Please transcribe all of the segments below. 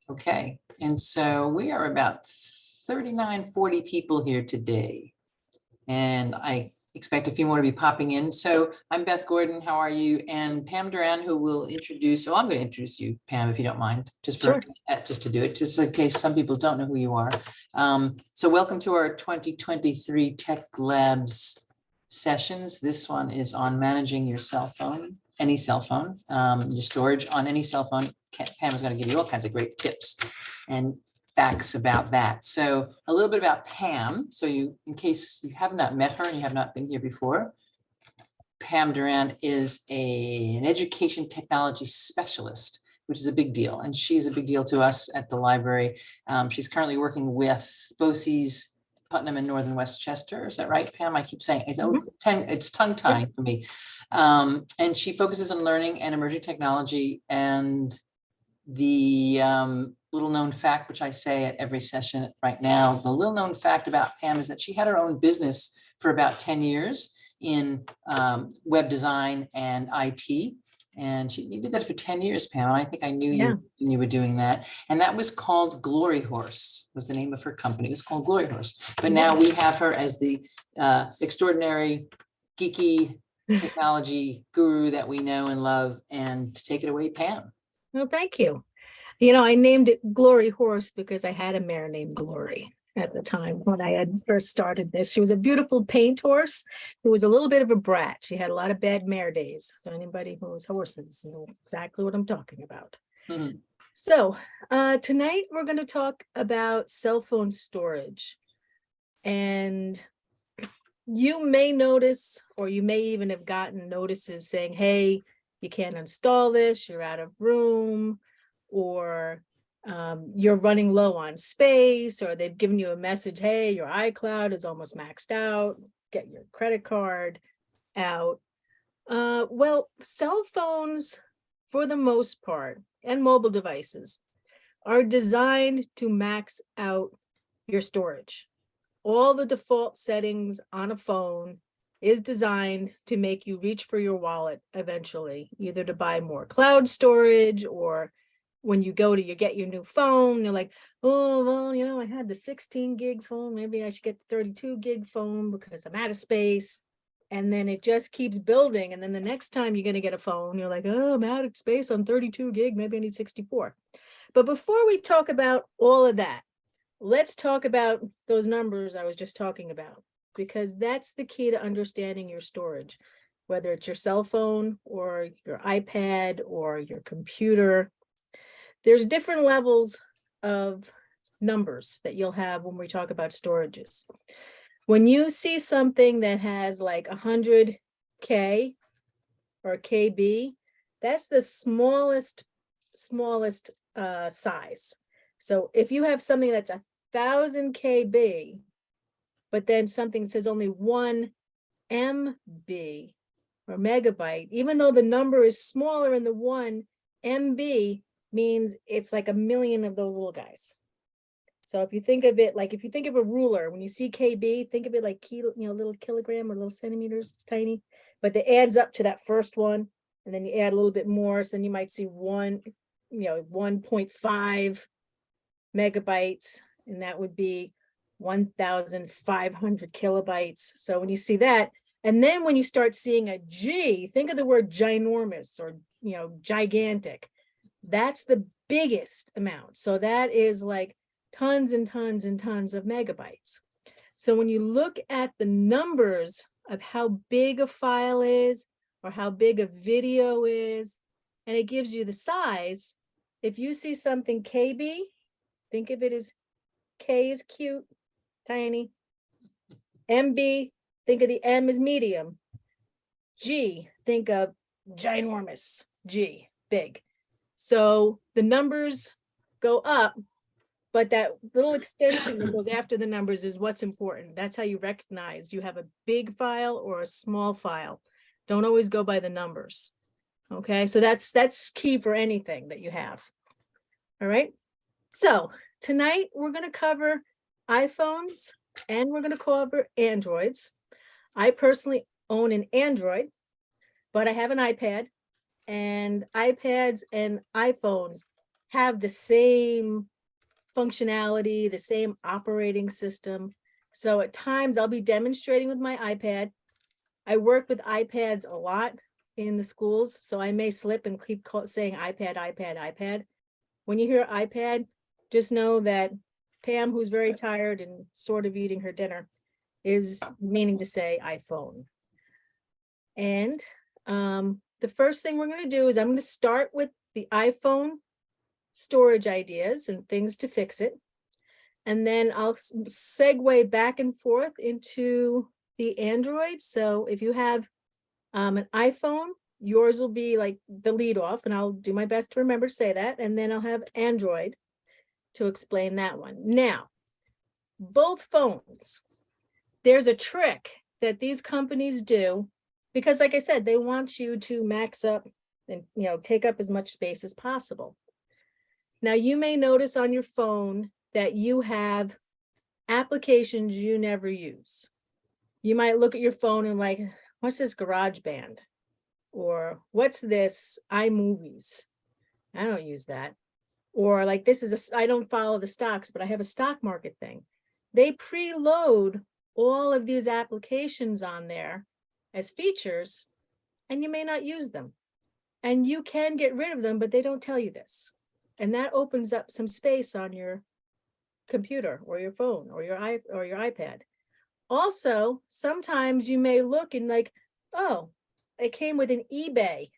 Okay, and so we are about 39, 40 people here today. And I expect a few more to be popping in. So I'm Beth Gordon. How are you? And Pam Duran, who will introduce, I'm going to introduce you, Pam, if you don't mind, just Sure. just to do it, just in case some people don't know who you are. So welcome to our 2023 Tech Labs sessions. This one is on managing your cell phone, any cell phone, your storage on any cell phone. Pam is going to give you all kinds of great tips and facts about that. So a little bit about Pam. So you, in case you have not met her and you have not been here before, Pam Duran is an education technology specialist, which is a big deal. And she's a big deal to us at the library. She's currently working with BOCES, Putnam and Northern Westchester. Is that right, Pam? I keep saying it's tongue tying for me. And she focuses on learning and emerging technology. And the little known fact, which I say at every session right now, the little known fact about Pam is that she had her own business for about 10 years in web design and IT. And you did that for 10 years, Pam. And I think I knew you were doing that. And that was called Glory Horse, was the name of her company. It was called Glory Horse. But now we have her as the extraordinary, geeky technology guru that we know and love. And take it away, Pam. Well, thank you. You know, I named it Glory Horse because I had a mare named Glory at the time when I had first started this. She was a beautiful paint horse who was a little bit of a brat. She had a lot of bad mare days. So anybody who has horses knows exactly what I'm talking about. Mm-hmm. So tonight we're going to talk about cell phone storage. And you may notice, or you may even have gotten notices saying, hey, you can't install this, you're out of room, or you're running low on space, or they've given you a message, hey, your iCloud is almost maxed out, get your credit card out. Well, cell phones, for the most part, and mobile devices are designed to max out your storage. All the default settings on a phone is designed to make you reach for your wallet eventually, either to buy more cloud storage, or when you get your new phone, you're like, oh, well, you know, I had the 16 gig phone, maybe I should get the 32 gig phone because I'm out of space. And then it just keeps building. And then the next time you're going to get a phone, you're like, oh, I'm out of space on 32 gig, maybe I need 64. But before we talk about all of that, let's talk about those numbers I was just talking about, because that's the key to understanding your storage, whether it's your cell phone or your iPad or your computer. There's different levels of numbers that you'll have when we talk about storages. When you see something that has like 100K or KB, that's the smallest size. So if you have something that's 1,000 KB, but then something says only 1 MB or megabyte, even though the number is smaller in the 1 MB means it's like a million of those little guys. So if you think of it like, if you think of a ruler, when you see KB, think of it like little kilogram or little centimeters, it's tiny, but it adds up to that first one. And then you add a little bit more. So then you might see 1.5 megabytes, and that would be 1,500 kilobytes. So when you see that, and then when you start seeing a G, think of the word ginormous or, gigantic. That's the biggest amount. So that is like tons and tons and tons of megabytes. So when you look at the numbers of how big a file is or how big a video is, and it gives you the size, if you see something KB, think of it as K is cute, tiny. MB, think of the M as medium. G, think of ginormous. G, big. So the numbers go up, but that little extension that goes after the numbers is what's important. That's how you recognize you have a big file or a small file. Don't always go by the numbers. Okay, so that's key for anything that you have. All right, so tonight we're going to cover iPhones and we're going to cover Androids. I personally own an Android, but I have an iPad, and iPads and iPhones have the same functionality, the same operating system. So at times I'll be demonstrating with my iPad. I work with iPads a lot in the schools, so I may slip and keep saying iPad, iPad, iPad. When you hear iPad, just know that Pam, who's very tired and sort of eating her dinner, is meaning to say iPhone. And the first thing we're going to do is I'm going to start with the iPhone storage ideas and things to fix it. And then I'll segue back and forth into the Android. So if you have an iPhone, yours will be like the lead off, and I'll do my best to remember to say that. And then I'll have Android to explain that one. Now, both phones, there's a trick that these companies do, because like I said, they want you to max up and take up as much space as possible. Now, you may notice on your phone that you have applications you never use. You might look at your phone and like, what's this GarageBand? Or what's this iMovies? I don't use that. Or like, this is I don't follow the stocks, but I have a stock market thing. They preload all of these applications on there as features, and you may not use them. And you can get rid of them, but they don't tell you this. And that opens up some space on your computer or your phone or your iPad. Also, sometimes you may look and like, oh, it came with an eBay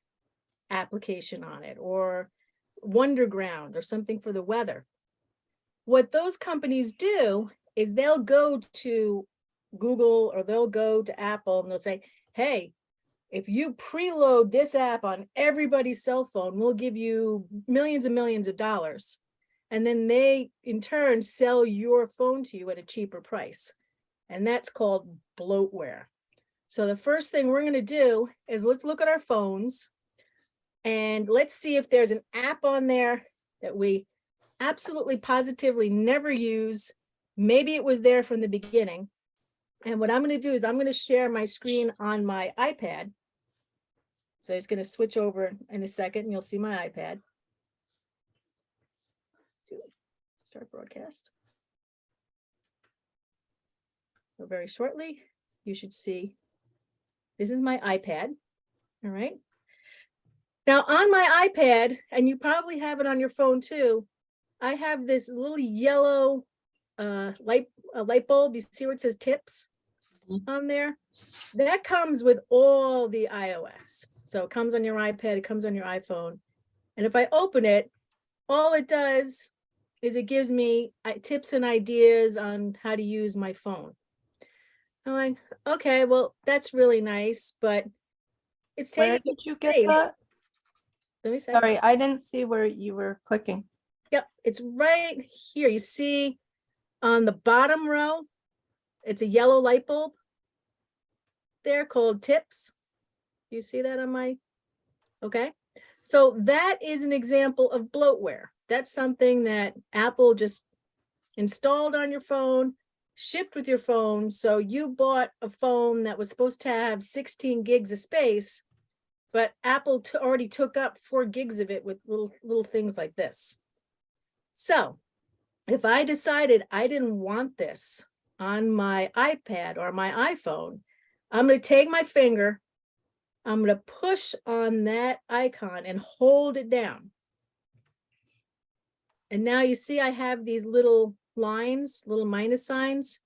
application on it, or Wonderground, or something for the weather. What those companies do is they'll go to Google or they'll go to Apple and they'll say, hey, if you preload this app on everybody's cell phone, we'll give you millions and millions of dollars. And then they, in turn, sell your phone to you at a cheaper price. And that's called bloatware. So the first thing we're going to do is let's look at our phones and let's see if there's an app on there that we absolutely positively never use. Maybe it was there from the beginning. And what I'm going to do is I'm going to share my screen on my iPad. So I'm just going to switch over in a second and you'll see my iPad. Start broadcast. So very shortly, you should see, this is my iPad. All right. Now on my iPad, and you probably have it on your phone too, I have this little yellow light bulb. You see where it says tips on there? That comes with all the iOS. So it comes on your iPad, it comes on your iPhone. And if I open it, all it does is it gives me tips and ideas on how to use my phone. I'm like, okay, well, that's really nice, but it's Where taking did you get space. that? Let me say. Sorry, I didn't see where you were clicking. Yep, it's right here. You see on the bottom row, it's a yellow light bulb. They're called tips. You see that on my, okay. So that is an example of bloatware. That's something that Apple just installed on your phone, shipped with your phone. So you bought a phone that was supposed to have 16 gigs of space, but Apple already took up 4 gigs of it with little things like this. So if I decided I didn't want this on my iPad or my iPhone, I'm going to take my finger, I'm going to push on that icon and hold it down. And now you see I have these little lines, little minus signs,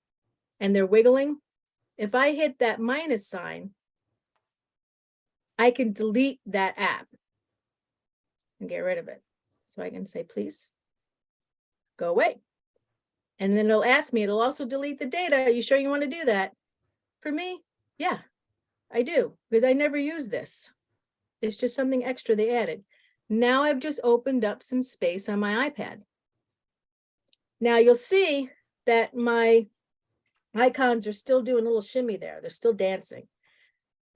and they're wiggling. If I hit that minus sign, I can delete that app and get rid of it. So I can say, please go away. And then it'll ask me, it'll also delete the data. Are you sure you want to do that? For me, yeah, I do, because I never use this. It's just something extra they added. Now I've just opened up some space on my iPad. Now you'll see that my icons are still doing a little shimmy there. They're still dancing.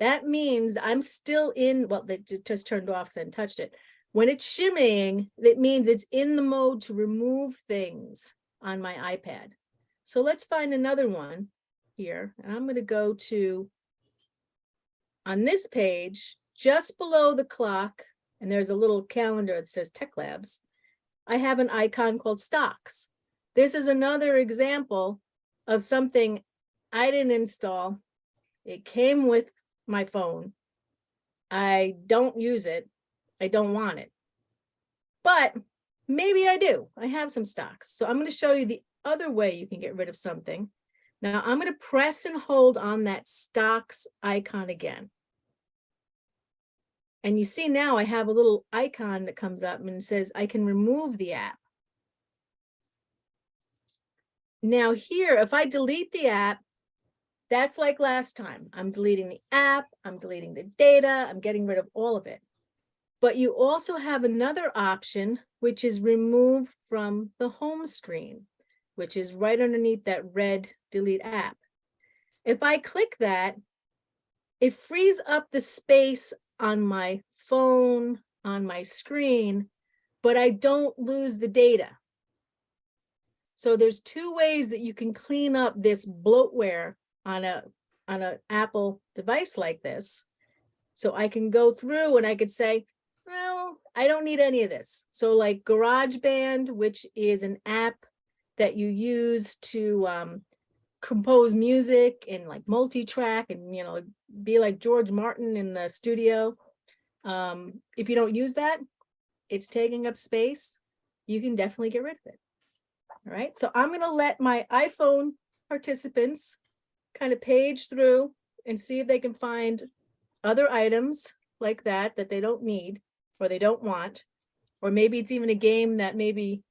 That means I'm still in, well, they just turned off because I hadn't touched it. When it's shimmying, that means it's in the mode to remove things on my iPad. So let's find another one here. And I'm going to go to, on this page, just below the clock, and there's a little calendar that says Tech Labs. I have an icon called stocks. This is another example of something I didn't install. It came with my phone. I don't use it. I don't want it. But maybe I do. I have some stocks. So I'm going to show you the other way you can get rid of something. Now I'm going to press and hold on that stocks icon again. And you see now I have a little icon that comes up and says I can remove the app. Now here, if I delete the app, that's like last time. I'm deleting the app, I'm deleting the data, I'm getting rid of all of it. But you also have another option, which is remove from the home screen, which is right underneath that red delete app. If I click that, it frees up the space on my phone, on my screen, but I don't lose the data. So there's two ways that you can clean up this bloatware on an Apple device like this. So I can go through and I could say, well, I don't need any of this. So like GarageBand, which is an app that you use to compose music and like multi-track and, you know, be like George Martin in the studio. If you don't use that, it's taking up space. You can definitely get rid of it. All right, so I'm going to let my iPhone participants kind of page through and see if they can find other items like that they don't need or they don't want, or maybe it's even a game that maybe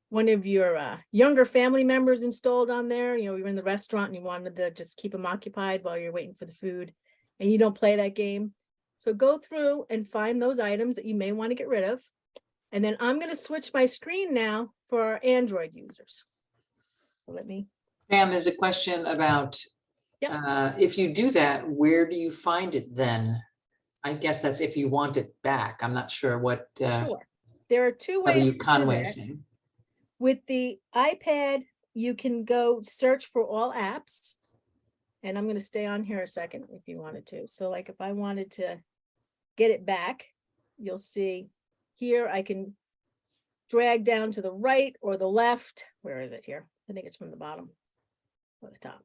one of your younger family members installed on there. You know, you're in the restaurant and you wanted to just keep them occupied while you're waiting for the food and you don't play that game. So go through and find those items that you may want to get rid of. And then I'm going to switch my screen now for our Android users. So let me. Pam, there's a question about if you do that, where do you find it then? I guess that's if you want it back. I'm not sure what Sure. There are two ways W. to do Conway that. is saying. With the iPad, you can go search for all apps. And I'm going to stay on here a second if you wanted to. So like if I wanted to get it back, you'll see here I can drag down to the right or the left. Where is it here? I think it's from the bottom or the top.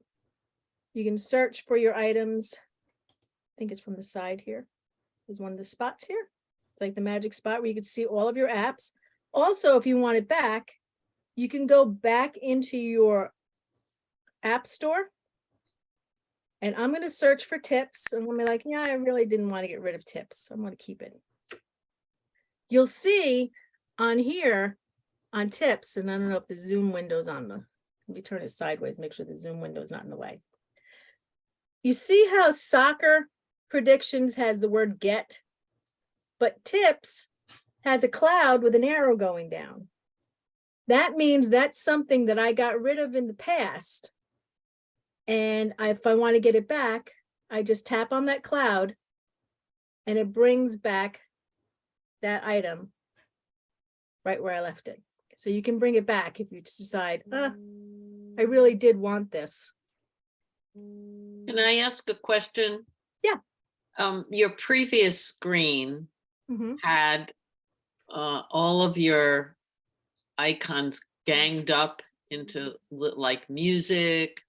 You can search for your items. I think it's from the side here. There's one of the spots here. It's like the magic spot where you can see all of your apps. Also, if you want it back, you can go back into your app store. And I'm going to search for tips. And I'm gonna be like, yeah, I really didn't want to get rid of tips. I'm going to keep it. You'll see on here on tips, and I don't know if the zoom window's on the, let me turn it sideways, make sure the zoom window is not in the way. You see how soccer predictions has the word get, but tips has a cloud with an arrow going down. That means that's something that I got rid of in the past. And if I want to get it back, I just tap on that cloud and it brings back that item right where I left it. So you can bring it back if you decide, I really did want this. Can I ask a question? Yeah. Your previous screen had all of your icons ganged up into like music,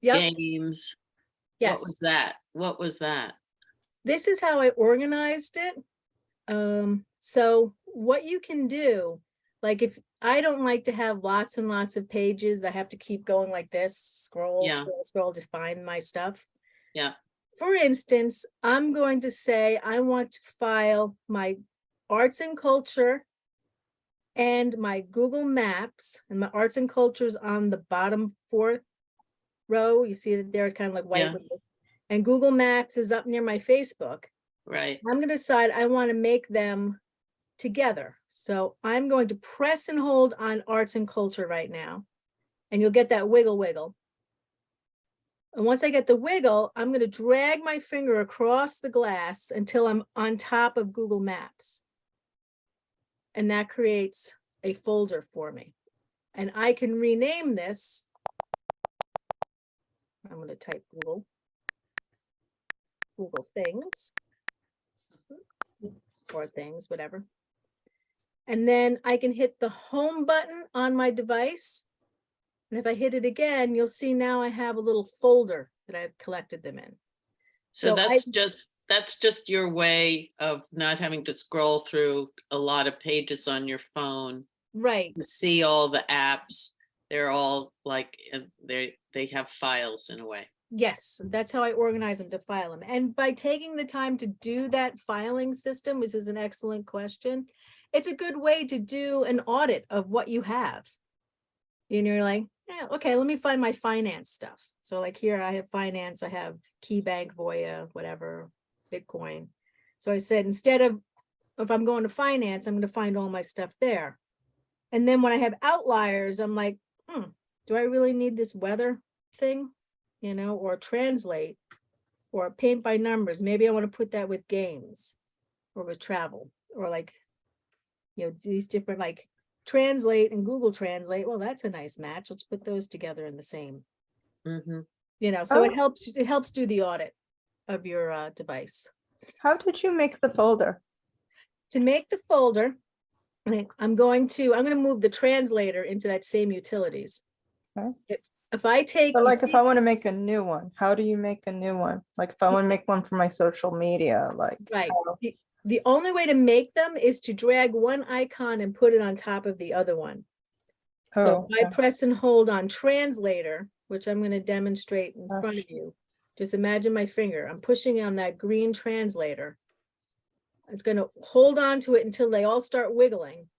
Yep. games. Yes. What was that? What was that? This is how I organized it. So what you can do, like if I don't like to have lots and lots of pages that have to keep going like this, scroll, Yeah. scroll to find my stuff. Yeah. For instance, I'm going to say I want to file my arts and culture and my Google Maps, and my arts and culture is on the bottom fourth row. You see that there's kind of like white. Yeah. With this. And Google Maps is up near my Facebook. Right. I'm going to decide I want to make them together. So I'm going to press and hold on arts and culture right now. And you'll get that wiggle wiggle. And once I get the wiggle, I'm going to drag my finger across the glass until I'm on top of Google Maps. And that creates a folder for me. And I can rename this. I'm going to type Google Things or things, whatever. And then I can hit the home button on my device. And if I hit it again, you'll see now I have a little folder that I've collected them in. So I- that's just your way of not having to scroll through a lot of pages on your phone Right, to see all the apps. They're all like, they have files in a way. yes, that's how I organize them to file them. And by taking the time to do that filing system, which is an excellent question, it's a good way to do an audit of what you have. And you're like, yeah, okay, let me find my finance stuff. So like here I have finance, I have KeyBank, Voya, whatever, Bitcoin. So I said, instead of, if I'm going to finance, I'm going to find all my stuff there. And then when I have outliers, I'm like, do I really need this weather thing? You know, or translate, or paint by numbers. Maybe I want to put that with games or with travel, or like, you know, these different like translate and Google Translate. Well, that's a nice match. Let's put those together in the same, Mhm. you know, so Oh. it helps do the audit of your device. How did you make the folder? To make the folder, I'm going to move the translator into that same utilities. Okay. If I take, But you like if see- I want to make a new one, how do you make a new one? Like if I want to make one for my social media, like. right, how- the only way to make them is to drag one icon and put it on top of the other one. So Oh, if I okay. press and hold on translator, which I'm going to demonstrate in Oh, front of you, just imagine my finger. I'm pushing on that green translator. It's going to hold on to it until they all start wiggling.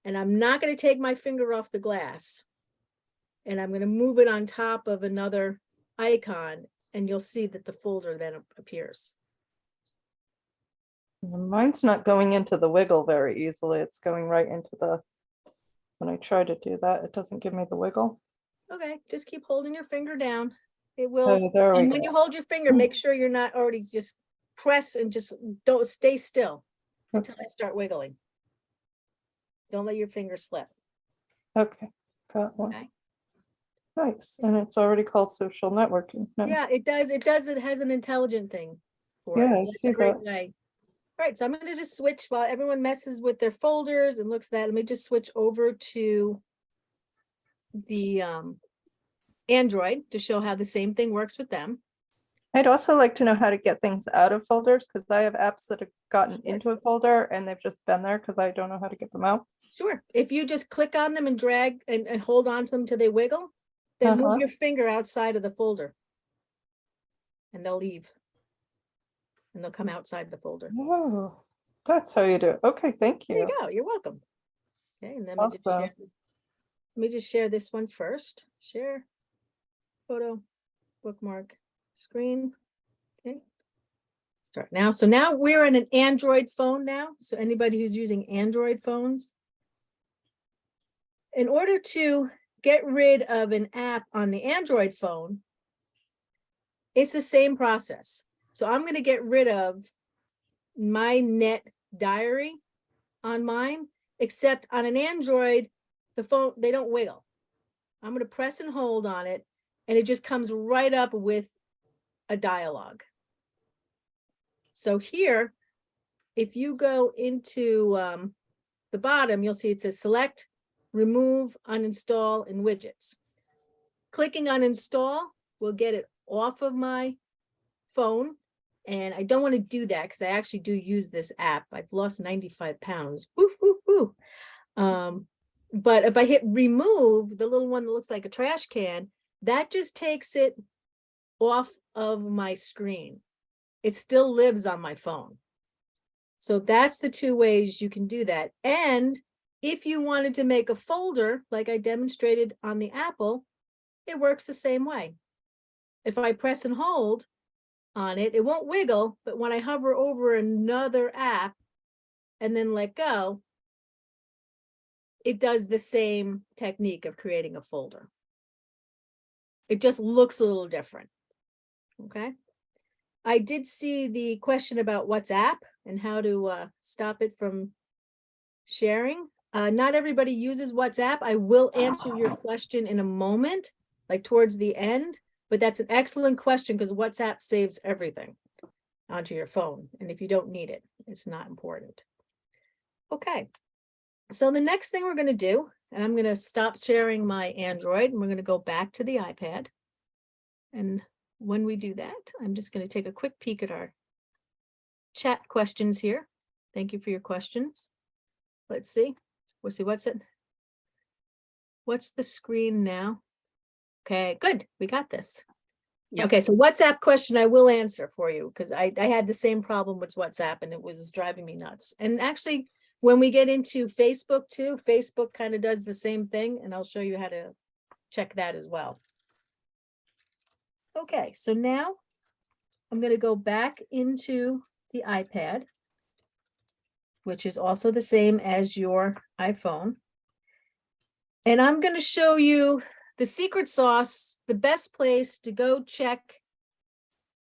And I'm not going to take my finger off the glass. And I'm going to move it on top of another icon, and you'll see that the folder then appears. Mine's not going into the wiggle very easily. It's going right into the, when I try to do that, it doesn't give me the wiggle. Okay, just keep holding your finger down. It will. Oh, there we And when go. you hold your finger, make sure you're not already just press and just don't stay still until I start wiggling. Don't let your finger slip. Okay, got one. Okay. Nice, and it's already called social networking. Nice. Yeah, it does. It does. It has an intelligent thing for it. Yeah, So I that's see a great that. way. All right, so I'm going to just switch while everyone messes with their folders and looks at that. Let me just switch over to the Android to show how the same thing works with them. I'd also like to know how to get things out of folders because I have apps that have gotten Sure. into a folder and they've just been there because I don't know how to get them out. Sure. If you just click on them and drag and hold on to them till they wiggle, then Uh-huh. move your finger outside of the folder. And they'll leave. And they'll come outside the folder. Oh, that's how you do it. Okay, thank There you you. go. You're welcome. Okay, and then let me just Awesome. share this. Let me just share this one first. Share. Photo. Bookmark. Screen. Okay. Start now. So now we're in an Android phone now. So anybody who's using Android phones. In order to get rid of an app on the Android phone, it's the same process. So I'm going to get rid of my Net Diary on mine, except on an Android, the phone, they don't wiggle. I'm going to press and hold on it, and it just comes right up with a dialogue. So here, if you go into the bottom, you'll see it says select, remove, uninstall, and widgets. Clicking on install will get it off of my phone. And I don't want to do that because I actually do use this app. I've lost 95 pounds. Woo, woo, woo. But if I hit remove, the little one that looks like a trash can, that just takes it off of my screen. It still lives on my phone. So that's the two ways you can do that. And if you wanted to make a folder, like I demonstrated on the Apple, it works the same way. If I press and hold on it, it won't wiggle, but when I hover over another app and then let go, it does the same technique of creating a folder. It just looks a little different. Okay. I did see the question about WhatsApp and how to stop it from sharing. Not everybody uses WhatsApp. I will answer your question in a moment, like towards the end, but that's an excellent question because WhatsApp saves everything onto your phone. And if you don't need it, it's not important. Okay. So the next thing we're going to do, and I'm going to stop sharing my Android and we're going to go back to the iPad. And when we do that, I'm just going to take a quick peek at our chat questions here. Thank you for your questions. Let's see. We'll see what's it. What's the screen now? Okay, good. We got this. Yep. Okay, so WhatsApp question I will answer for you because I had the same problem with WhatsApp and it was driving me nuts. And actually, when we get into Facebook too, Facebook kind of does the same thing, and I'll show you how to check that as well. Okay, so now I'm going to go back into the iPad, which is also the same as your iPhone. And I'm going to show you the secret sauce, the best place to go check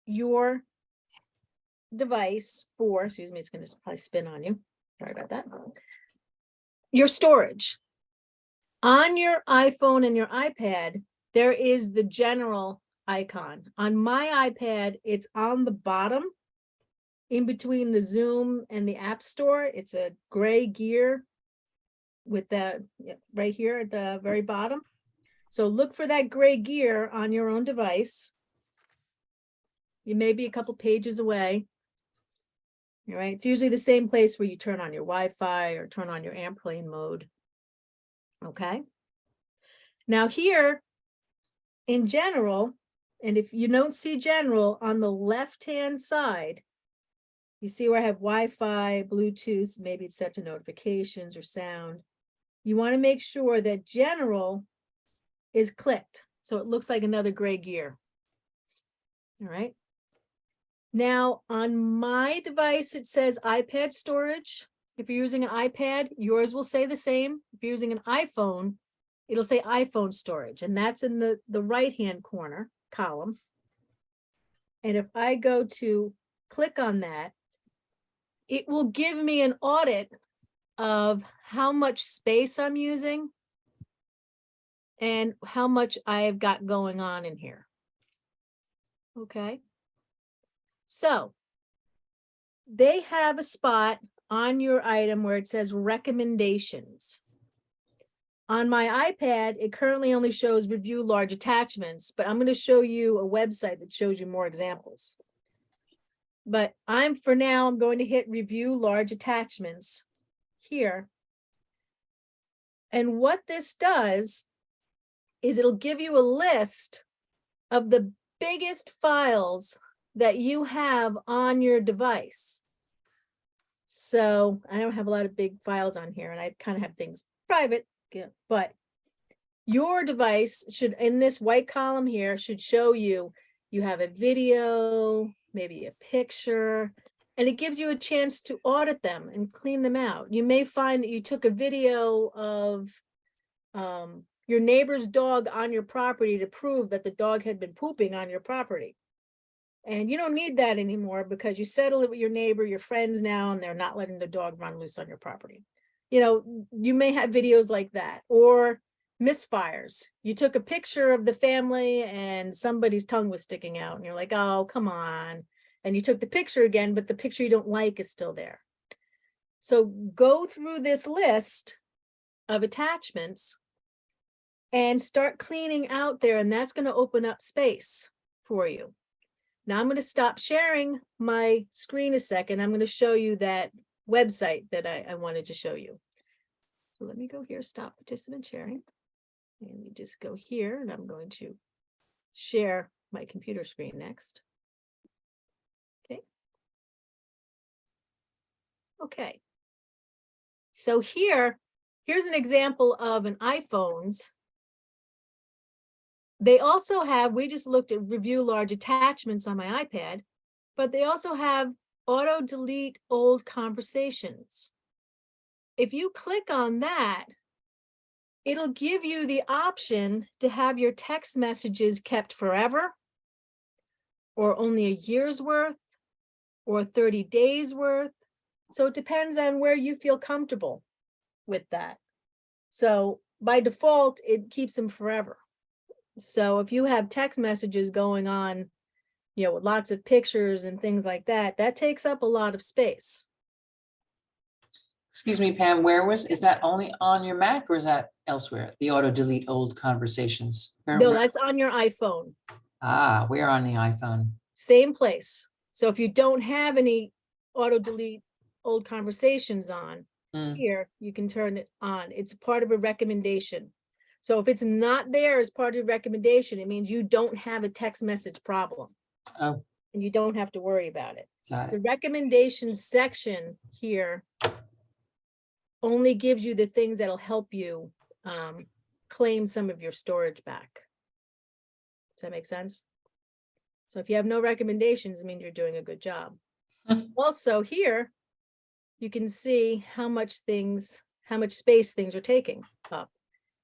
your device for, excuse me, it's going to probably spin on you. Sorry about that. Your storage. On your iPhone and your iPad, there is the general icon. On my iPad, it's on the bottom in between the Zoom and the App Store. It's a gray gear with that right here at the very bottom. So look for that gray gear on your own device. You may be a couple pages away. All right, it's usually the same place where you turn on your Wi-Fi or turn on your airplane mode. Okay. Now here in general, and if you don't see general on the left-hand side, you see where I have Wi-Fi, Bluetooth, maybe it's set to notifications or sound. You want to make sure that general is clicked. So it looks like another gray gear. All right. Now on my device, it says iPad storage. If you're using an iPad, yours will say the same. If you're using an iPhone, it'll say iPhone storage, and that's in the right-hand corner column. And if I go to click on that, it will give me an audit of how much space I'm using and how much I have got going on in here. Okay. So they have a spot on your item where it says recommendations. On my iPad, it currently only shows review large attachments, but I'm going to show you a website that shows you more examples. But I'm going to hit review large attachments here. And what this does is it'll give you a list of the biggest files that you have on your device. So I don't have a lot of big files on here, and I kind of have things private, but your device should, in this white column here, should show you have a video, maybe a picture, and it gives you a chance to audit them and clean them out. You may find that you took a video of your neighbor's dog on your property to prove that the dog had been pooping on your property. And you don't need that anymore because you settle it with your neighbor, your friends now, and they're not letting the dog run loose on your property. You know, you may have videos like that, or misfires. You took a picture of the family and somebody's tongue was sticking out and you're like, oh, come on. And you took the picture again, but the picture you don't like is still there. So go through this list of attachments and start cleaning out there, and that's going to open up space for you. Now I'm going to stop sharing my screen a second. I'm going to show you that website that I wanted to show you. So let me go here, stop participant sharing. And we just go here, and I'm going to share my computer screen next. Okay. Okay. So here's an example of an iPhone's. They also have, we just looked at review large attachments on my iPad, but they also have auto delete old conversations. If you click on that, it'll give you the option to have your text messages kept forever, or only a year's worth, or 30 days worth. So it depends on where you feel comfortable with that. So by default, it keeps them forever. So if you have text messages going on, you know, with lots of pictures and things like that, that takes up a lot of space. Excuse me, Pam, is that only on your Mac or is that elsewhere? The auto delete old conversations? No, that's on your iPhone, We're on the iPhone. same place. So if you don't have any auto delete old conversations on, Mm, here, you can turn it on. It's part of a recommendation. So if it's not there as part of your recommendation, it means you don't have a text message problem. Oh, And you don't have to worry about it. got The it. recommendations section here only gives you the things that'll help you claim some of your storage back. Does that make sense? So if you have no recommendations, it means you're doing a good job. Hmm. Also here, you can see how much space things are taking up.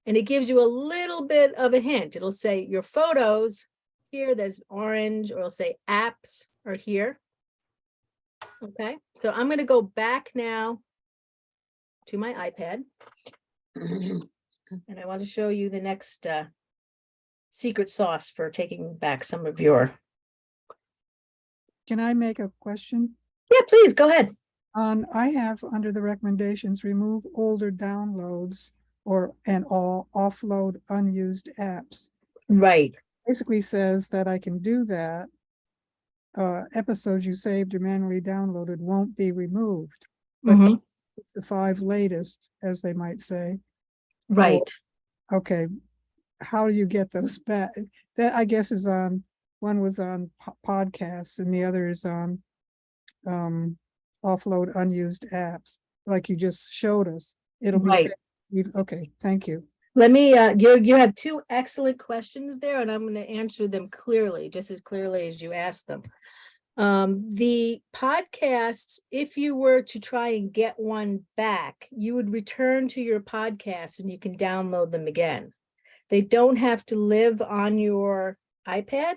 And it gives you a little bit of a hint. It'll say your photos here, there's orange, or it'll say apps are here. Okay, so I'm going to go back now to my iPad. And I want to show you the next secret sauce for taking back some of your. Can I make a question? Yeah, please go ahead. I have under the recommendations, remove older downloads and all offload unused apps. Right. Basically says that I can do that. Episodes you saved or manually downloaded won't be removed. But Mhm. the 5 latest, as they might say. Right. Okay, how do you get those back? That I guess is on, one was on podcasts and the other is on offload unused apps, like you just showed us. It'll be Right. okay, thank you. Let me, you have two excellent questions there, and I'm going to answer them clearly, just as clearly as you asked them. The podcasts, if you were to try and get one back, you would return to your podcast and you can download them again. They don't have to live on your iPad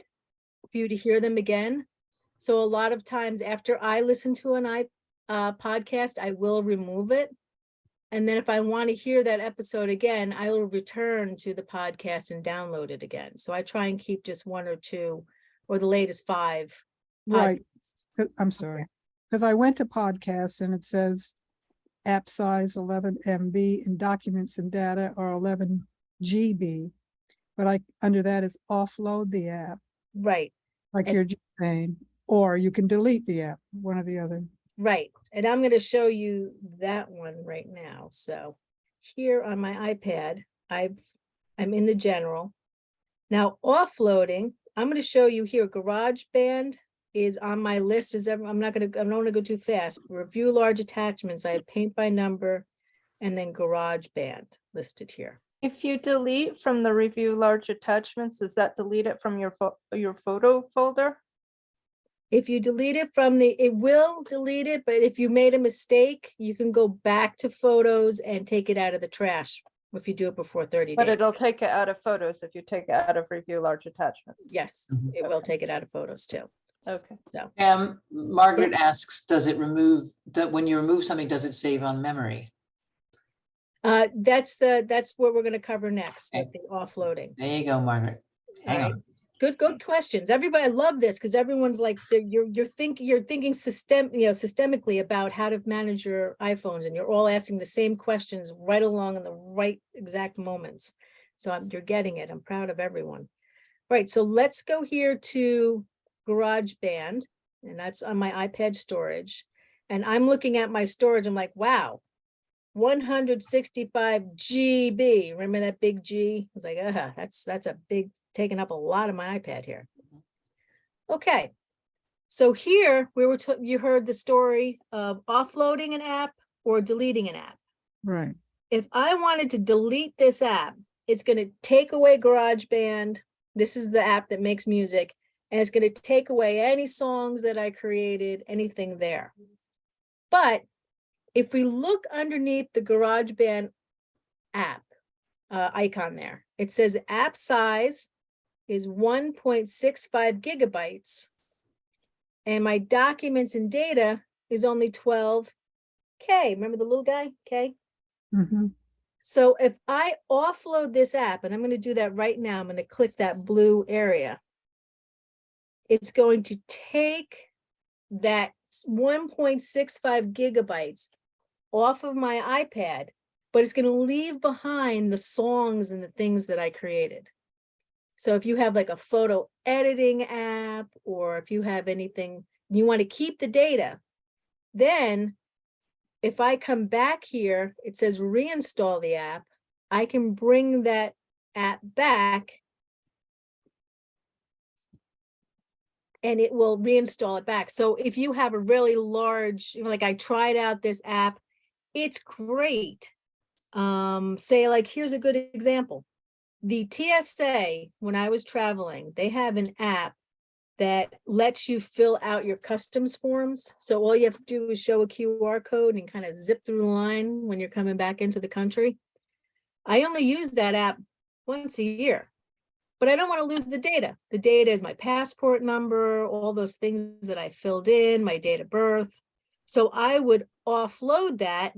for you to hear them again. So a lot of times after I listen to an podcast, I will remove it. And then if I want to hear that episode again, I will return to the podcast and download it again. So I try and keep just 1 or 2 or the latest 5. Right. podcasts. I'm sorry, because I went to podcasts and it says app size 11 MB and documents and data are 11 GB. But under that is offload the app, Right, like And- you're just saying, or you can delete the app, one or the other. right. And I'm going to show you that one right now. So here on my iPad, I'm in the general. Now offloading, I'm going to show you here, GarageBand is on my list. I'm not going to go too fast. Review large attachments. I have paint by number and then GarageBand listed here. If you delete from the review large attachments, does that delete it from your photo folder? If you delete it from it will delete it, but if you made a mistake, you can go back to photos and take it out of the trash if you do it before 30 But days. it'll take it out of photos if you take it out of review large attachments. Yes, Mhm. it will take it out of photos too. Okay. Margaret asks, does it remove, that when you remove something, does it save on memory? That's what we're going to cover next with the offloading. There you go, Margaret. All Hang right. on. Good questions. Everybody, I love this because everyone's like, you're thinking systemically about how to manage your iPhones, and you're all asking the same questions right along in the right exact moments. So you're getting it. I'm proud of everyone. Right. So let's go here to GarageBand, and that's on my iPad storage. And I'm looking at my storage. I'm like, wow, 165 GB. Remember that big G? I was like, that's a big, taking up a lot of my iPad here. Okay, so here you heard the story of offloading an app or deleting an app. Right. If I wanted to delete this app, it's going to take away GarageBand. This is the app that makes music, and it's going to take away any songs that I created, anything there. But if we look underneath the GarageBand app icon there, it says app size is 1.65 gigabytes, and my documents and data is only 12K. Remember the little guy, K? Mm-hmm. So if I offload this app, and I'm going to do that right now, I'm going to click that blue area. It's going to take that 1.65 gigabytes off of my iPad, but it's going to leave behind the songs and the things that I created. So if you have like a photo editing app, or if you have anything, you want to keep the data, then if I come back here, it says reinstall the app. I can bring that app back and it will reinstall it back. So if you have a really large, like I tried out this app, it's great. Say like, here's a good example. The TSA, when I was traveling, they have an app that lets you fill out your customs forms. So all you have to do is show a QR code and kind of zip through the line when you're coming back into the country. I only use that app once a year, but I don't want to lose the data. The data is my passport number, all those things that I filled in, my date of birth. So I would offload that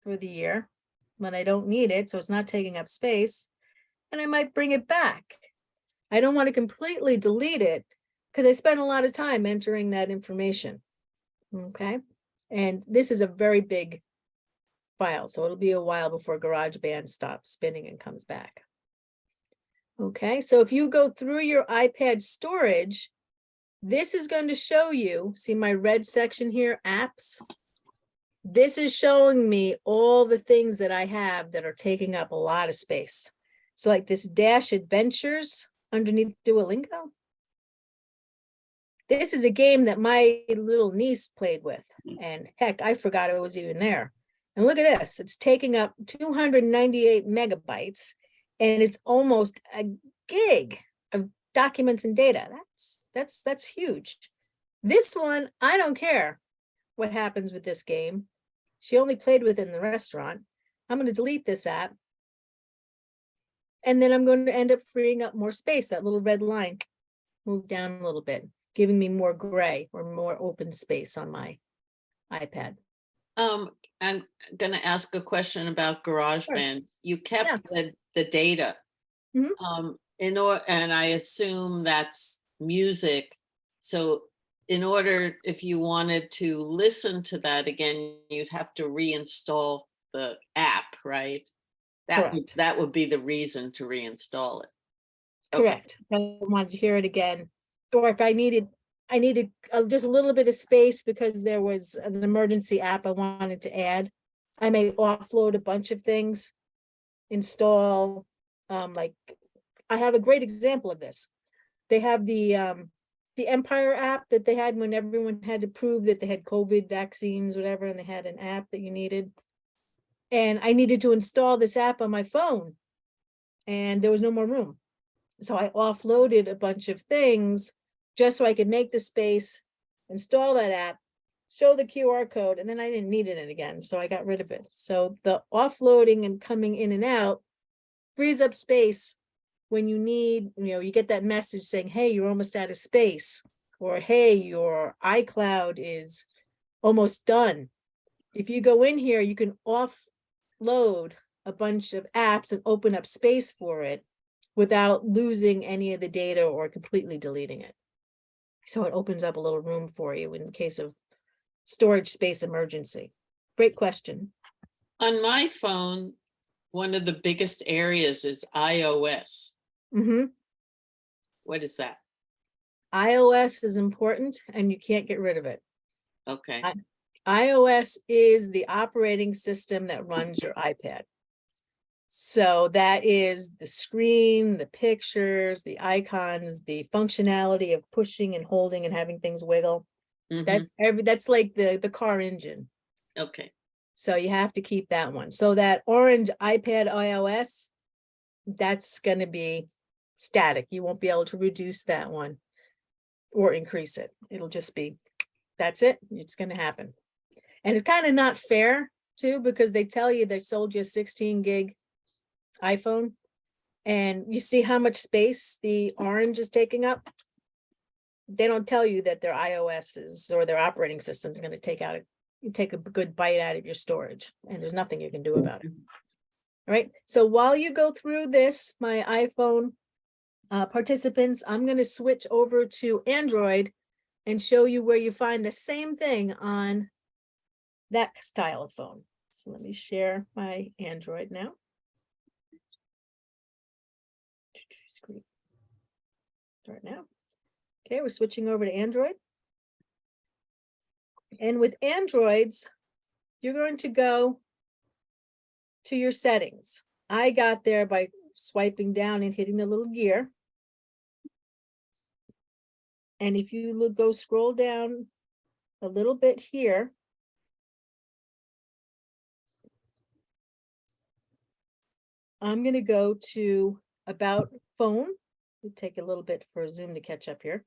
for the year when I don't need it, so it's not taking up space, and I might bring it back. I don't want to completely delete it because I spent a lot of time entering that information. Okay. And this is a very big file, so it'll be a while before GarageBand stops spinning and comes back. Okay, so if you go through your iPad storage, this is going to show you, see my red section here, apps. This is showing me all the things that I have that are taking up a lot of space. So like this Dash Adventures underneath Duolingo. This is a game that my little niece played with, and heck, I forgot it was even there. And look at this, it's taking up 298 megabytes, and it's almost a gig of documents and data. That's huge. This one, I don't care what happens with this game. She only played with it in the restaurant. I'm going to delete this app. And then I'm going to end up freeing up more space. That little red line moved down a little bit, giving me more gray or more open space on my iPad. I'm gonna ask a question about GarageBand. You kept the data. Mhm. And I assume that's music. So in order, if you wanted to listen to that again, you'd have to reinstall the app, right? Correct. That would be the reason to reinstall it. Okay. Correct. I wanted to hear it again. Or if I needed just a little bit of space because there was an emergency app I wanted to add. I may offload a bunch of things, install, like, I have a great example of this. They have the Empire app that they had when everyone had to prove that they had COVID vaccines, whatever, and they had an app that you needed. And I needed to install this app on my phone, and there was no more room. So I offloaded a bunch of things just so I could make the space, install that app, show the QR code, and then I didn't need it again. So I got rid of it. So the offloading and coming in and out frees up space when you need, you get that message saying, hey, you're almost out of space, or hey, your iCloud is almost done. If you go in here, you can offload a bunch of apps and open up space for it without losing any of the data or completely deleting it. So it opens up a little room for you in case of storage space emergency. Great question. On my phone, one of the biggest areas is iOS. What is that? iOS is important and you can't get rid of it. Okay. iOS is the operating system that runs your iPad. So that is the screen, the pictures, the icons, the functionality of pushing and holding and having things wiggle. Mhm. That's like the car engine. Okay. So you have to keep that one. So that orange iPad iOS, that's going to be static. You won't be able to reduce that one or increase it. It'll just be, that's it. It's going to happen. And it's kind of not fair too, because they tell you they sold you a 16 gig iPhone and you see how much space the orange is taking up. They don't tell you that their iOS is, or their operating system is going to take a good bite out of your storage, and there's nothing you can do about it. All right. So while you go through this, my iPhone participants, I'm going to switch over to Android and show you where you find the same thing on that style of phone. So let me share my Android now. Screen. Start now. Okay, we're switching over to Android. And with Androids, you're going to go to your settings. I got there by swiping down and hitting the little gear. And if you look, go scroll down a little bit here. I'm going to go to About Phone. It'll take a little bit for Zoom to catch up here.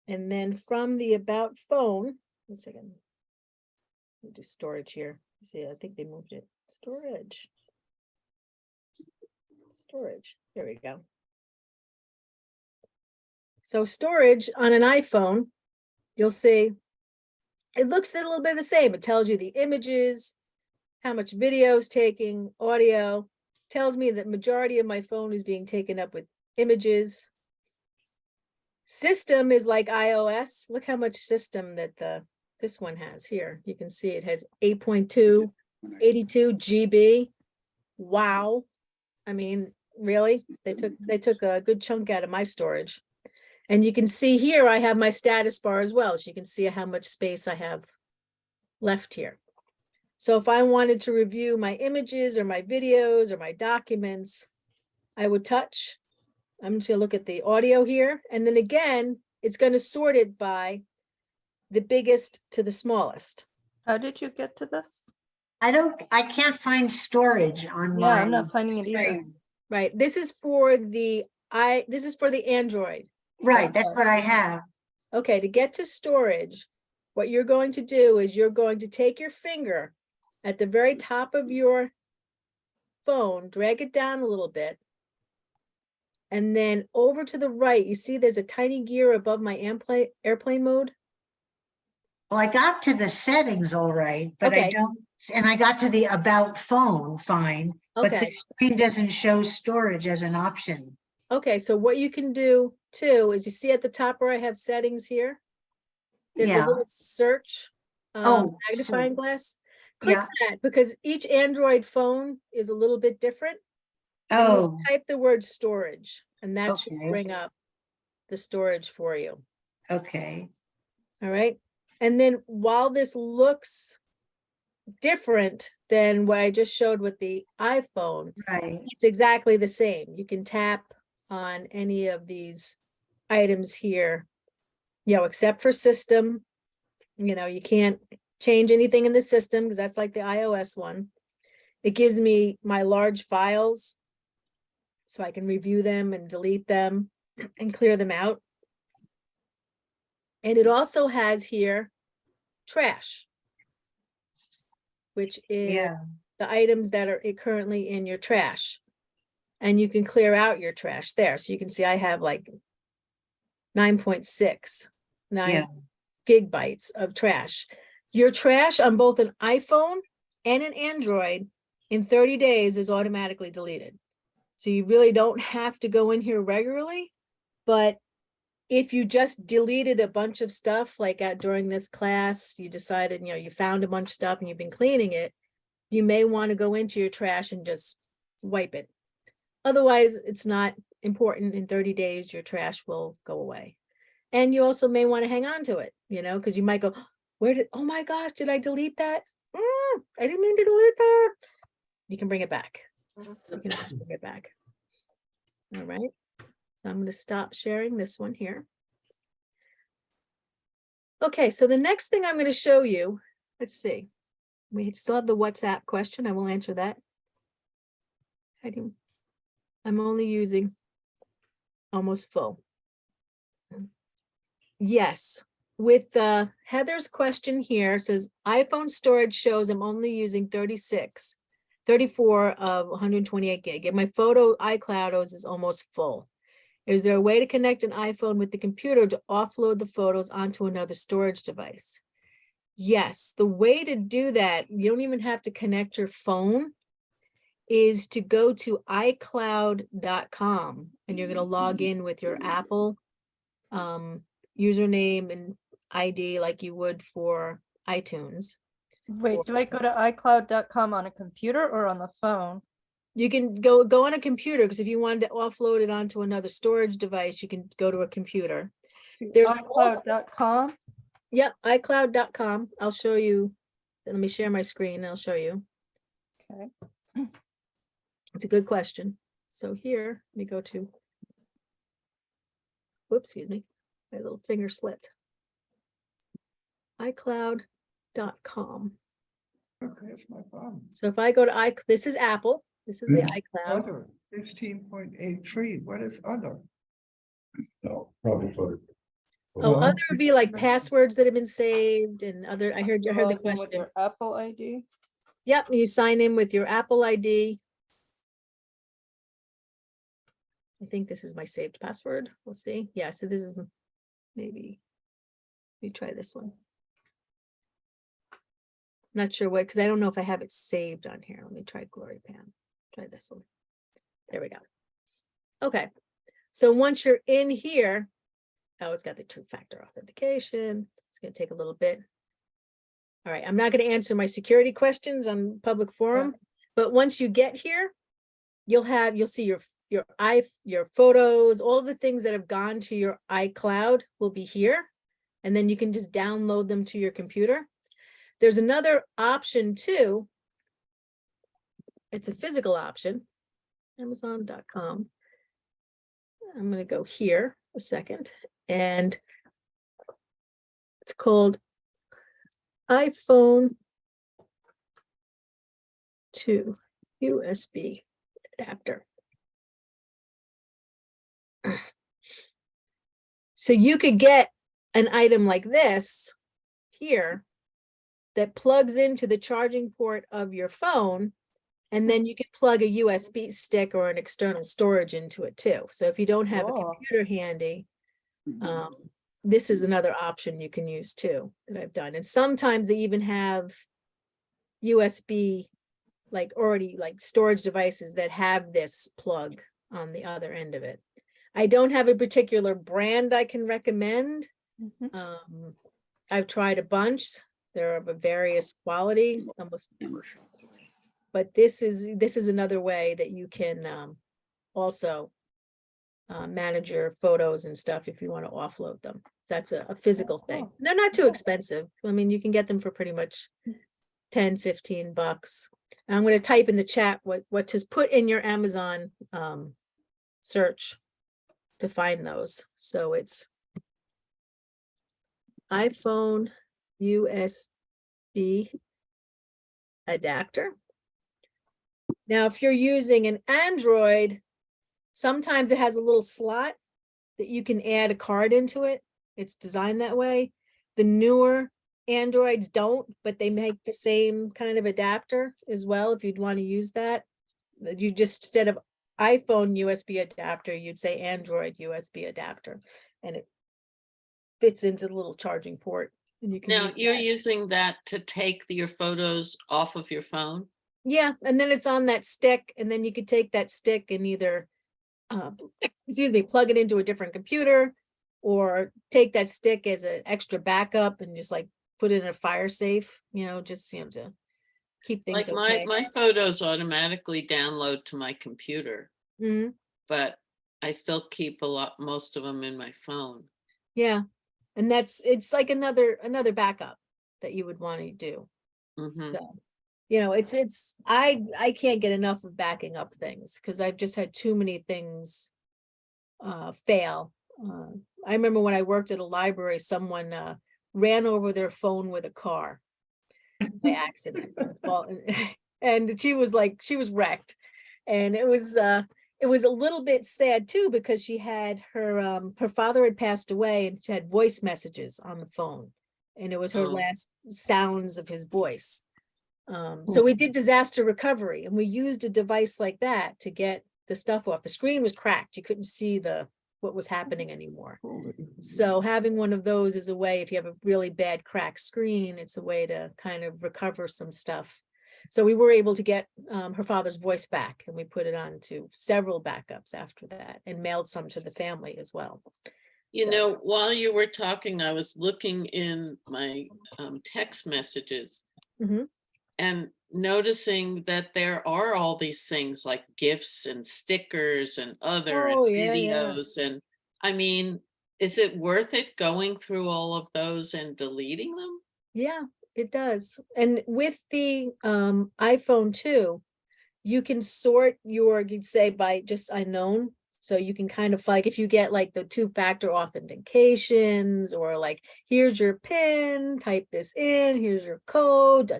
And then from the About Phone, a second, we'll do storage here. See, I think they moved it. Storage. Storage. There we go. So storage on an iPhone, you'll see it looks a little bit the same. It tells you the images, how much video is taking, audio, tells me that majority of my phone is being taken up with images. System is like iOS. Look how much system that this one has here. You can see it has 8.2, 82 GB. Wow. I mean, really? They took a good chunk out of my storage. And you can see here, I have my status bar as well. So you can see how much space I have left here. So if I wanted to review my images or my videos or my documents, I would touch. I'm just gonna look at the audio here. And then again, it's gonna sort it by the biggest to the smallest. How did you get to this? I can't find storage on Yeah, my I'm not finding it either. screen. Right, this is for the Android. Right, that's what I have. Okay, to get to storage, what you're going to do is you're going to take your finger at the very top of your phone, drag it down a little bit. And then over to the right, you see there's a tiny gear above my airplane mode. Well, I got to the settings all right, but I Okay. don't, and I got to the About Phone, fine. But Okay. the screen doesn't show storage as an option. Okay, so what you can do too is you see at the top where I have settings here. There's a Yeah. little search Oh, magnifying so- glass. Click Yeah. that because each Android phone is a little bit different. And you Oh, type the word storage, and that should Okay. bring up the storage for you. okay. All right. And then while this looks different than what I just showed with the iPhone, Right. it's exactly the same. You can tap on any of these items here, except for system. You can't change anything in the system because that's like the iOS one. It gives me my large files so I can review them and delete them and clear them out. And it also has here trash, which is Yeah. the items that are currently in your trash. And you can clear out your trash there. So you can see I have like 9.6 Yeah. gigabytes of trash. Your trash on both an iPhone and an Android in 30 days is automatically deleted. So you really don't have to go in here regularly, but if you just deleted a bunch of stuff like during this class, you decided, you found a bunch of stuff and you've been cleaning it, you may want to go into your trash and just wipe it. Otherwise, it's not important. In 30 days, your trash will go away. And you also may want to hang on to it, because you might go, oh my gosh, did I delete that? I didn't mean to delete that. You can bring it back. You can always bring it back. All right. So I'm going to stop sharing this one here. Okay, so the next thing I'm going to show you, let's see. We still have the WhatsApp question. I will answer that. I'm only using almost full. Yes, with Heather's question here, says iPhone storage shows I'm only using 34 of 128 gig. And my photo iCloud is almost full. Is there a way to connect an iPhone with the computer to offload the photos onto another storage device? Yes, the way to do that, you don't even have to connect your phone, is to go to iCloud.com and you're going to log in with your Apple username and ID like you would for iTunes. Wait, do I go to iCloud.com on a computer or on the phone? You can go on a computer, because if you wanted to offload it onto another storage device, you can go to a computer. There's also- iCloud.com? Yep, iCloud.com. I'll show you. Let me share my screen and I'll show you. Okay. It's a good question. So here, let me go to. Whoops, excuse me. My little finger slipped. iCloud.com. Okay, that's my problem. So if I go to this is Apple. This is the iCloud. Other, 15.83, what is other? No, probably for. Oh, Well, other would be like passwords that have been saved and other, I heard the Log in with question. your Apple ID? Yep, you sign in with your Apple ID. I think this is my saved password. We'll see. Yeah, so this is maybe, let me try this one. Not sure what, because I don't know if I have it saved on here. Let me try GloryPan. Try this one. There we go. Okay, so once you're in here, oh, it's got the two-factor authentication. It's going to take a little bit. All right, I'm not going to answer my security questions on public forum, but once you get here, you'll see your photos, all of the things that have gone to your iCloud will be here, and then you can just download them to your computer. There's another option too. It's a physical option, Amazon.com. I'm going to go here a second, and it's called iPhone to USB adapter. So you could get an item like this here that plugs into the charging port of your phone, and then you could plug a USB stick or an external storage into it too. So if you don't have a Cool. computer handy, this is another option you can use too that I've done. And sometimes they even have USB, like already like storage devices that have this plug on the other end of it. I don't have a particular brand I can recommend. Mhm. I've tried a bunch. They're of a various quality, almost. But this is another way that you can also manage your photos and stuff if you want to offload them. That's a physical thing. Oh, They're not too cool. expensive. I mean, you can get them for pretty much 10, 15 bucks. And I'm going to type in the chat what to put in your Amazon search to find those. So it's iPhone USB adapter. Now, if you're using an Android, sometimes it has a little slot that you can add a card into it. It's designed that way. The newer Androids don't, but they make the same kind of adapter as well. If you'd want to use that, you just, instead of iPhone USB adapter, you'd say Android USB adapter, and it fits into the little charging port. And you can Now, use you're that. using that to take your photos off of your phone? Yeah, and then it's on that stick, and then you could take that stick and either, excuse me, plug it into a different computer, or take that stick as an extra backup and just like put it in a fire safe, just, to keep things Like my okay. my photos automatically download to my computer, Mhm. but I still keep most of them in my phone. Yeah, and it's like another backup that you would want to do. Mhm. So, I can't get enough of backing up things because I've just had too many things fail. I remember when I worked at a library, someone ran over their phone with a car by accident. Well, and she was wrecked. And it was a little bit sad too, because she had her father had passed away, and she had voice messages on the phone, and it was her Oh. last sounds of his voice. So we did disaster recovery, and we used a device like that to get the stuff off. The screen was cracked. You couldn't see what was happening anymore. So having one of those is a way, if you have a really bad cracked screen, it's a way to kind of recover some stuff. So we were able to get her father's voice back, and we put it on to several backups after that, and mailed some to the family as well. You So- know, while you were talking, I was looking in my text messages Mhm. and noticing that there are all these things like GIFs and stickers and other and Oh, yeah, yeah. videos. And I mean, is it worth it going through all of those and deleting them? Yeah, it does. And with the iPhone too, you can sort your, you'd say by just unknown. So you can kind of like if you get like the 2-factor authentications or like, here's your PIN, type this in, here's your code,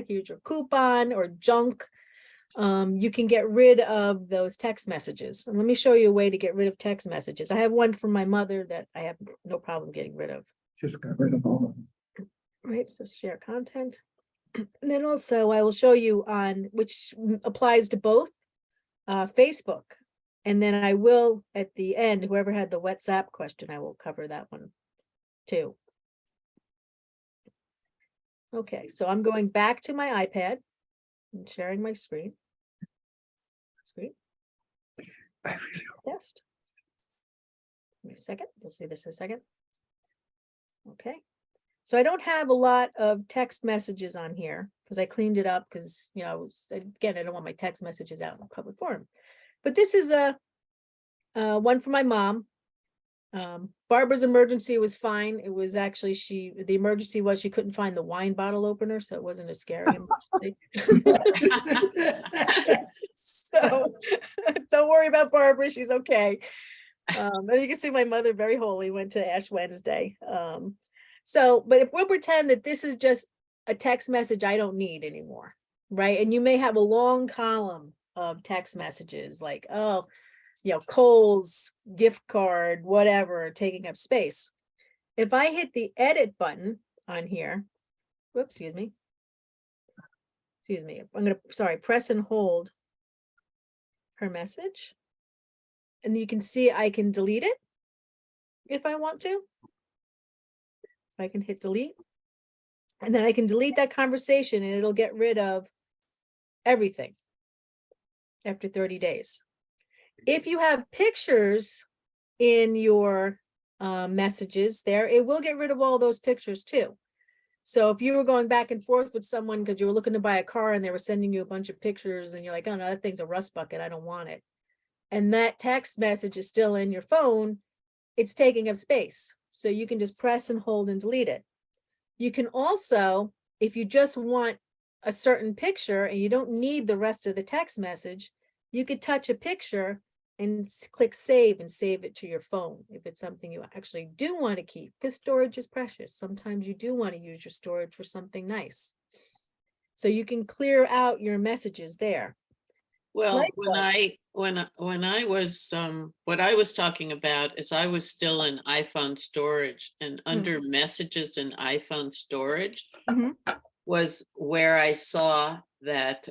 here's your coupon or junk. You can get rid of those text messages. And let me show you a way to get rid of text messages. I have one from my mother that I have no problem getting rid of. Just got rid of all of them. Right, so share content. And then also I will show you on which applies to both Facebook. And then I will at the end, whoever had the WhatsApp question, I will cover that one too. Okay, so I'm going back to my iPad and sharing my screen. Test. Give me a second, you'll see this in a second. Okay. So I don't have a lot of text messages on here because I cleaned it up because, you know, again, I don't want my text messages out in a public forum. But this is a one from my mom. Barbara's emergency was fine. It was actually the emergency was she couldn't find the wine bottle opener, so it wasn't a scary emergency. So don't worry about Barbara, she's okay. And you can see my mother, very holy, went to Ash Wednesday. So, but if we'll pretend that this is just a text message I don't need anymore, right? And you may have a long column of text messages like, oh, you know, Kohl's gift card, whatever, taking up space. If I hit the edit button on here, whoops, excuse me. Press and hold her message. And you can see I can delete it if I want to. I can hit delete. And then I can delete that conversation and it'll get rid of everything after 30 days. If you have pictures in your messages there, it will get rid of all those pictures too. So if you were going back and forth with someone because you were looking to buy a car and they were sending you a bunch of pictures and you're like, oh no, that thing's a rust bucket, I don't want it. And that text message is still in your phone, it's taking up space. So you can just press and hold and delete it. You can also, if you just want a certain picture and you don't need the rest of the text message, you could touch a picture and click save and save it to your phone if it's something you actually do want to keep, because storage is precious. Sometimes you do want to use your storage for something nice. So you can clear out your messages there. Well, Likewise. when I was what I was talking about is I was still in iPhone storage, and under messages in iPhone storage Mhm. was where I saw that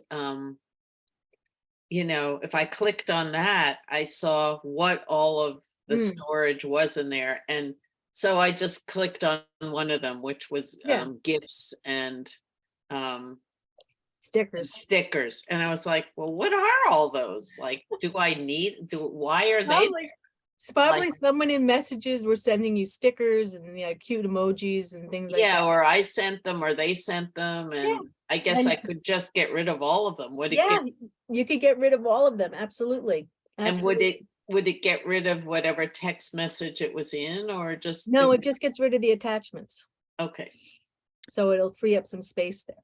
you know, if I clicked on that, I saw what all of the storage was in there. And so I just clicked on one of them, which was Yeah. gifts and Stickers. And I was like, well, what are all those? Like, why are they? It's probably someone in messages were sending you stickers and cute emojis and things like that. Yeah, or I sent them or they sent them. And Yeah. I guess And- I could just get rid of all of them. You could get rid of all of them. Absolutely. And Absolutely. would it get rid of whatever text message it was in, or just? No, it just gets rid of the attachments. Okay. So it'll free up some space there.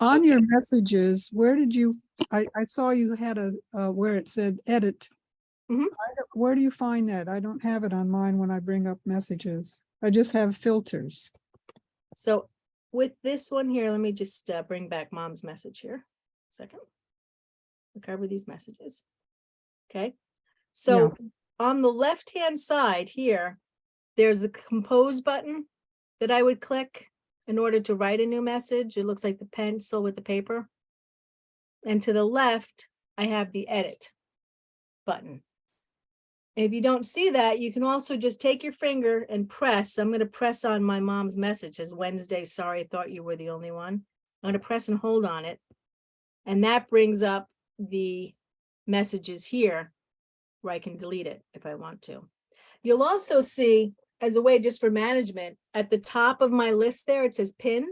On your messages, where did you, I saw you had where it said edit. Mhm. Where do you find that? I don't have it on mine when I bring up messages. I just have filters. So with this one here, let me just bring back mom's message here. Second. We'll cover these messages. Okay. So on the left-hand side here, there's a compose button that I would click in order to write a new message. It looks like the pencil with the paper. And to the left, I have the edit button. If you don't see that, you can also just take your finger and press. I'm going to press on my mom's message. It says Wednesday, sorry, thought you were the only one. I'm going to press and hold on it. And that brings up the messages here where I can delete it if I want to. You'll also see, as a way just for management, at the top of my list there, it says pin.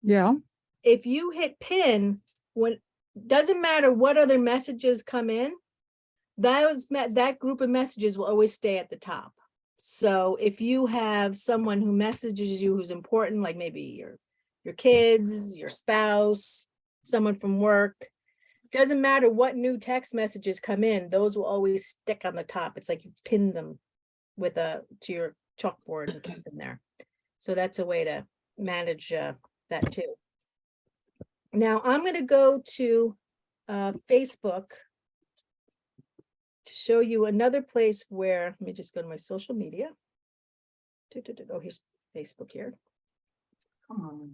Yeah, If you hit pin, when, doesn't matter what other messages come in, that group of messages will always stay at the top. So if you have someone who messages you who's important, like maybe your kids, your spouse, someone from work, doesn't matter what new text messages come in, those will always stick on the top. It's like you pin them with to your chalkboard and keep them there. So that's a way to manage that too. Now I'm going to go to Facebook to show you another place where, let me just go to my social media. Oh, here's Facebook here. Come on.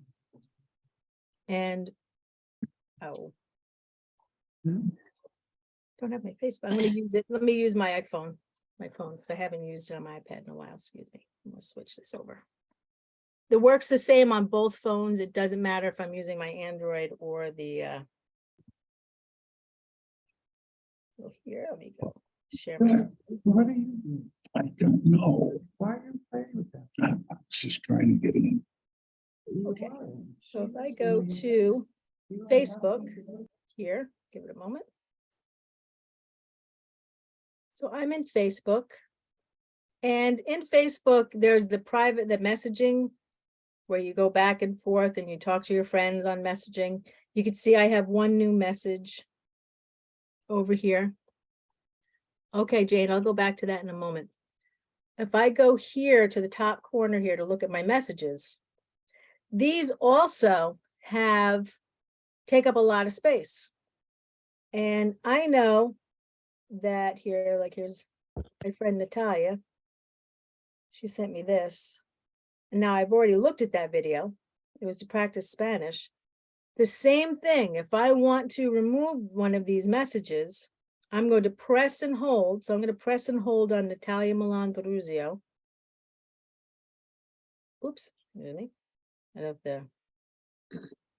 And, oh. Hmm. Don't have my Facebook. I'm gonna use it. Let me use my phone, because I haven't used it on my iPad in a while. Excuse me. I'm gonna switch this over. It works the same on both phones. It doesn't matter if I'm using my Android or the so here, let me go share my What are you? I don't know. Why are you playing with that? I'm just trying to get in. Okay. So if I go to Facebook here, give it a moment. So I'm in Facebook, and in Facebook, there's the private, the messaging, where you go back and forth and you talk to your friends on messaging. You can see I have one new message over here. Okay, Jane, I'll go back to that in a moment. If I go here to the top corner here to look at my messages, these also take up a lot of space. And I know that here, like here's my friend Natalia. She sent me this. And now I've already looked at that video. It was to practice Spanish. The same thing, if I want to remove one of these messages, I'm going to press and hold. So I'm going to press and hold on Natalia Melandruzio. Oops, excuse me. Out of the.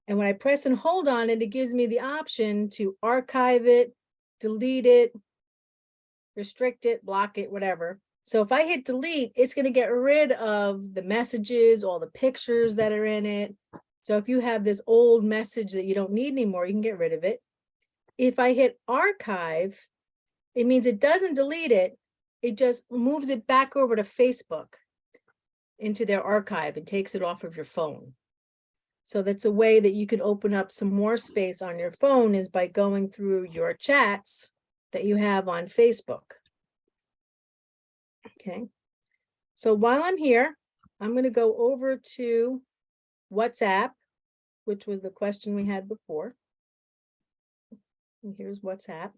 And when I press and hold on it, it gives me the option to archive it, delete it, restrict it, block it, whatever. So if I hit delete, it's going to get rid of the messages, all the pictures that are in it. So if you have this old message that you don't need anymore, you can get rid of it. If I hit archive, it means it doesn't delete it. It just moves it back over to Facebook into their archive and takes it off of your phone. So that's a way that you can open up some more space on your phone, is by going through your chats that you have on Facebook. Okay. So while I'm here, I'm going to go over to WhatsApp, which was the question we had before. And here's WhatsApp.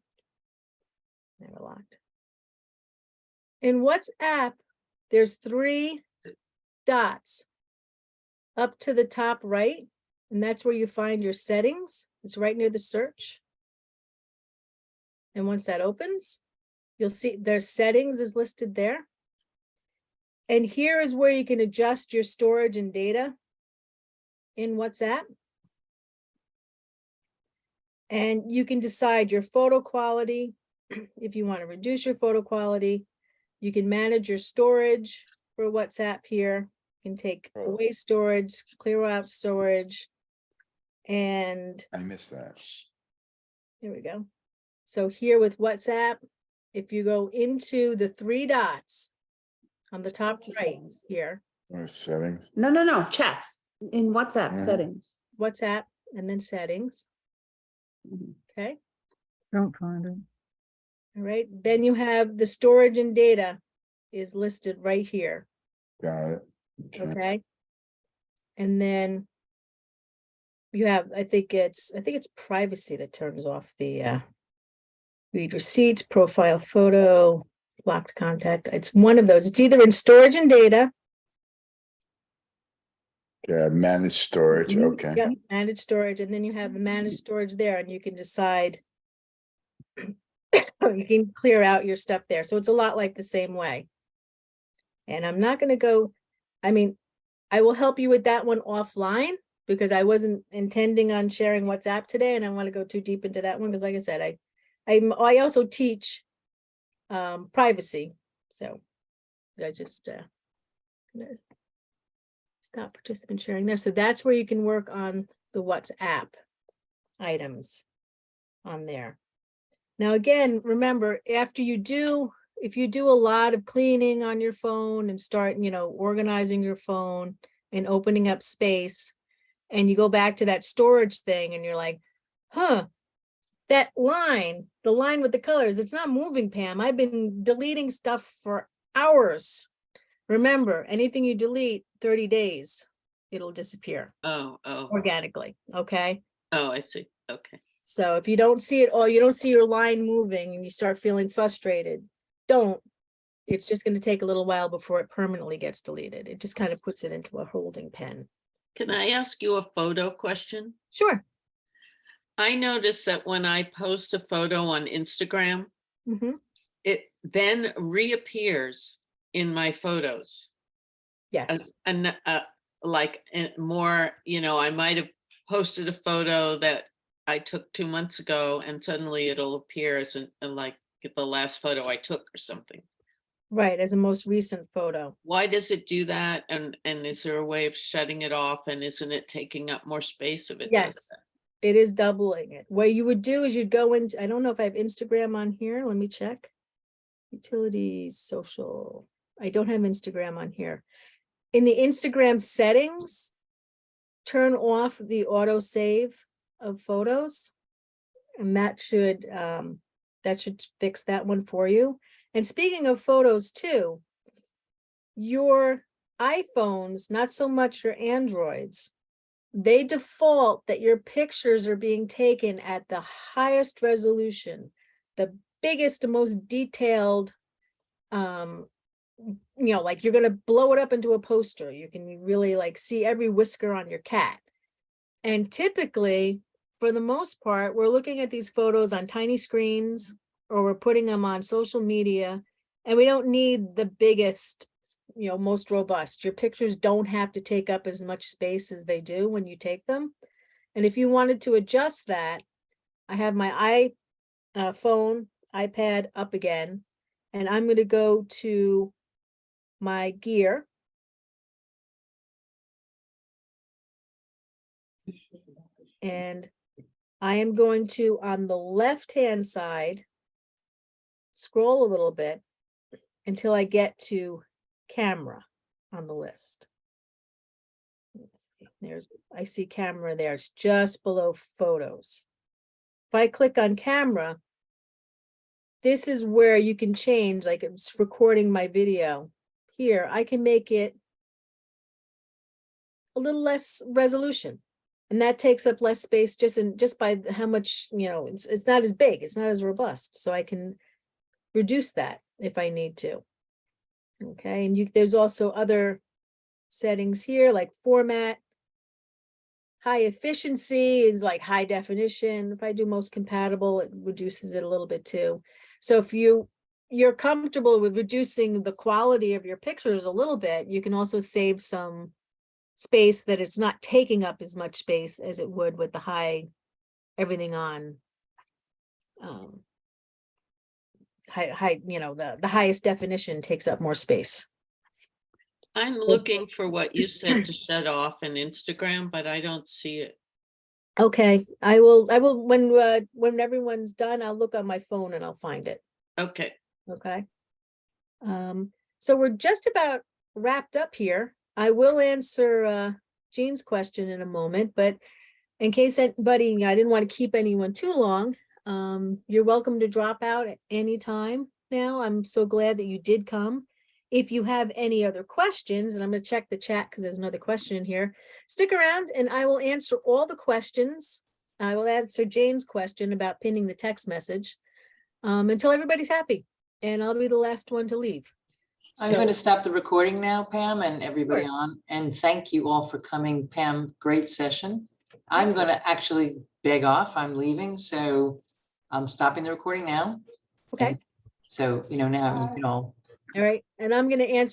Never locked. In WhatsApp, there's 3 dots up to the top right, and that's where you find your settings. It's right near the search. And once that opens, you'll see there's settings is listed there. And here is where you can adjust your storage and data in WhatsApp. And you can decide your photo quality. If you want to reduce your photo quality, you can manage your storage for WhatsApp here. You can take away storage, clear out storage. And I missed that. here we go. So here with WhatsApp, if you go into the 3 dots on the top right here, Settings. No, chats in WhatsApp Yeah. settings. WhatsApp, and then settings. Okay, don't find it. all right. Then you have the storage and data is listed right here. Got it. Okay. And then you have, I think it's privacy that turns off the read receipts, profile photo, blocked contact. It's one of those. It's either in storage and data. Yeah, manage storage. Okay. Yeah, manage storage, and then you have the managed storage there, and you can decide you can clear out your stuff there. So it's a lot like the same way. And I'm not going to go, I mean, I will help you with that one offline, because I wasn't intending on sharing WhatsApp today, and I want to go too deep into that one because, like I said, I also teach privacy. So I just gonna stop participant sharing there. So that's where you can work on the WhatsApp items on there. Now, again, remember, after you do, if you do a lot of cleaning on your phone and start, organizing your phone and opening up space, and you go back to that storage thing and you're like, that line, the line with the colors, it's not moving, Pam. I've been deleting stuff for hours. Remember, anything you delete 30 days, it'll disappear Oh, organically, okay? I see. Okay. So if you don't see it, or you don't see your line moving and you start feeling frustrated, don't. It's just going to take a little while before it permanently gets deleted. It just kind of puts it into a holding pen. Can I ask you a photo question? Sure. I noticed that when I post a photo on Instagram, Mhm. it then reappears in my photos. Yes. And like more, I might have posted a photo that I took 2 months ago and suddenly it'll appear as like the last photo I took or something. Right, as a most recent photo. Why does it do that? And is there a way of shutting it off? And isn't it taking up more space if it does Yes, that? it is doubling it. What you would do is you'd go into, I don't know if I have Instagram on here. Let me check. Utilities, social. I don't have Instagram on here. In the Instagram settings, turn off the auto save of photos. And that should fix that one for you. And speaking of photos too, your iPhones, not so much your Androids, they default that your pictures are being taken at the highest resolution, the biggest, most detailed, like you're going to blow it up into a poster. You can really like see every whisker on your cat. And typically, for the most part, we're looking at these photos on tiny screens, or we're putting them on social media, and we don't need the biggest, most robust. Your pictures don't have to take up as much space as they do when you take them. And if you wanted to adjust that, I have my phone, iPad up again, and I'm going to go to my gear. And I am going to, on the left-hand side, scroll a little bit until I get to camera on the list. Let's see. I see camera there. It's just below photos. If I click on camera, this is where you can change, like it's recording my video. Here, I can make it a little less resolution. And that takes up less space just by how much, it's not as big, it's not as robust. So I can reduce that if I need to. Okay, and there's also other settings here like format. High efficiency is like high definition. If I do most compatible, it reduces it a little bit too. So if you're comfortable with reducing the quality of your pictures a little bit, you can also save some space that it's not taking up as much space as it would with the high, everything on high, the highest definition takes up more space. I'm looking for what you said to shut off in Instagram, but I don't see it. Okay, I will when everyone's done, I'll look on my phone and I'll find it. Okay. Okay. So we're just about wrapped up here. I will answer Jean's question in a moment, but in case anybody, I didn't want to keep anyone too long. You're welcome to drop out at any time now. I'm so glad that you did come. If you have any other questions, and I'm going to check the chat because there's another question in here, stick around and I will answer all the questions. I will answer Jane's question about pinning the text message until everybody's happy, and I'll be the last one to leave. I'm going to stop the recording now, Pam, and everybody on, and thank you all for coming. Pam, great session. I'm going to actually beg off. I'm leaving, so I'm stopping the recording now. Okay. And so, now you can all All right, and I'm going to answer